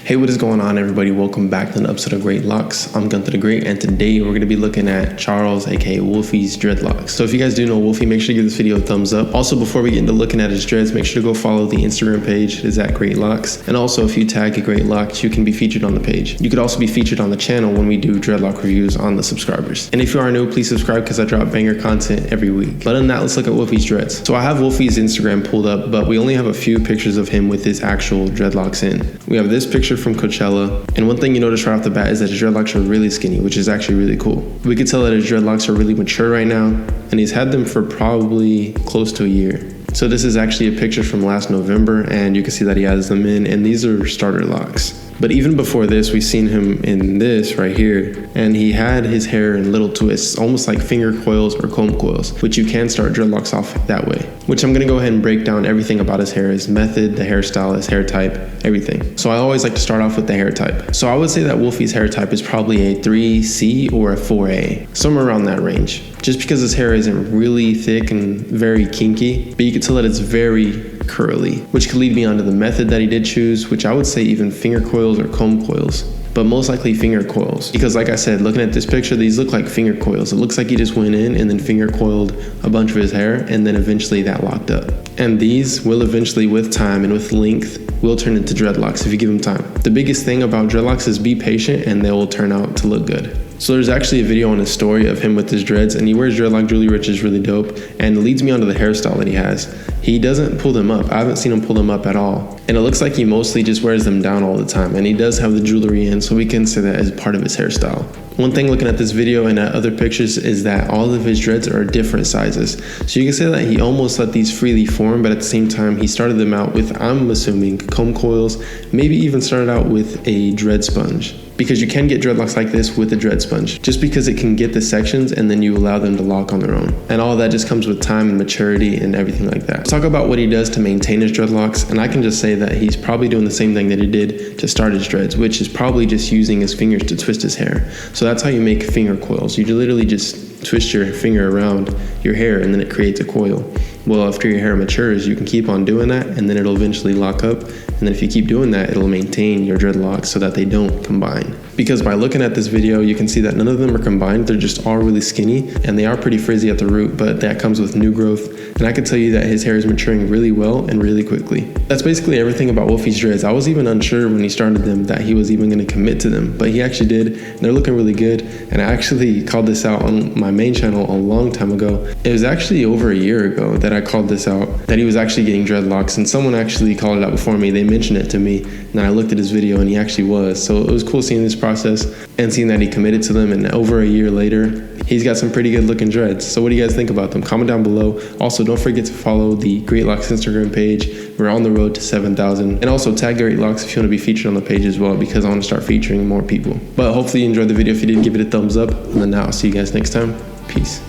Hey, what is going on, everybody? Welcome back to an episode of DREADLOCks. I'm Gunther the Great, and today we're going to be looking at Charles, aka Wolfie's dreadlocks. So if you guys do know Wolfie, make sure to give this video a thumbs up. Also, before we get into looking at his dreads, make sure to go follow the Instagram page. It is at DREADLOCks. And also, if you tag a DREADLOCK, you can be featured on the page. You could also be featured on the channel when we do dreadlock reviews on the subscribers. And if you are new, please subscribe because I drop banger content every week. But other than that, let's look at Wolfie's dreads. So I have Wolfie's Instagram pulled up, but we only have a few pictures of him with his actual dreadlocks in. We have this picture from Coachella. And one thing you notice right off the bat is that his dreadlocks are really skinny, which is actually really cool. We could tell that his dreadlocks are really mature right now, and he's had them for probably close to a year. So this is actually a picture from last November, and you can see that he has them in, and these are starter locks. But even before this, we've seen him in this right here, and he had his hair in little twists, almost like finger coils or comb coils, which you can start dreadlocks off that way. Which I'm gonna go ahead and break down everything about his hair, his method, the hairstyle, his hair type, everything. So I always like to start off with the hair type. So I would say that Wolfie's hair type is probably a 3C or a 4A, somewhere around that range. Just because his hair isn't really thick and very kinky, but you can tell that it's very curly, which could lead me on to the method that he did choose, which I would say even finger coils or comb coils, but most likely finger coils. Because like I said, looking at this picture, these look like finger coils. It looks like he just went in and then finger coiled a bunch of his hair, and then eventually that locked up. And these will eventually, with time and with length, will turn into dreadlocks if you give them time. The biggest thing about dreadlocks is be patient and they will turn out to look good. So there's actually a video on his story of him with his dreads, and he wears dreadlock jewelry, which is really dope, and it leads me onto the hairstyle that he has. He doesn't pull them up. I haven't seen him pull them up at all. And it looks like he mostly just wears them down all the time, and he does have the jewelry in, so we can say that as part of his hairstyle. One thing looking at this video and at other pictures is that all of his dreads are different sizes. So you can say that he almost let these freely form, but at the same time, he started them out with, I'm assuming, comb coils, maybe even started out with a dread sponge. Because you can get dreadlocks like this with a dread sponge, just because it can get the sections and then you allow them to lock on their own. And all of that just comes with time and maturity and everything like that. Let's talk about what he does to maintain his dreadlocks, and I can just say that he's probably doing the same thing that he did to start his dreads, which is probably just using his fingers to twist his hair. So that's how you make finger coils. You literally just twist your finger around your hair and then it creates a coil. Well, after your hair matures, you can keep on doing that and then it'll eventually lock up. And then if you keep doing that, it'll maintain your dreadlocks so that they don't combine. Because by looking at this video, you can see that none of them are combined. They're just all really skinny and they are pretty frizzy at the root, but that comes with new growth. And I can tell you that his hair is maturing really well and really quickly. That's basically everything about Wolfie's dreads. I was even unsure when he started them that he was even going to commit to them, but he actually did. And they're looking really good. And I actually called this out on my main channel a long time ago. It was actually over a year ago that I called this out, that he was actually getting dreadlocks, and someone actually called it out before me. They mentioned it to me, and I looked at his video and he actually was. So it was cool seeing this process and seeing that he committed to them, and over a year later, he's got some pretty good looking dreads. So what do you guys think about them? Comment down below. Also, don't forget to follow the DREADLOCKs Instagram page. We're on the road to 7,000. And also tag DREADLOCKs if you want to be featured on the page as well, because I want to start featuring more people. But hopefully you enjoyed the video. If you did, give it a thumbs up. And then now I'll see you guys next time. Peace.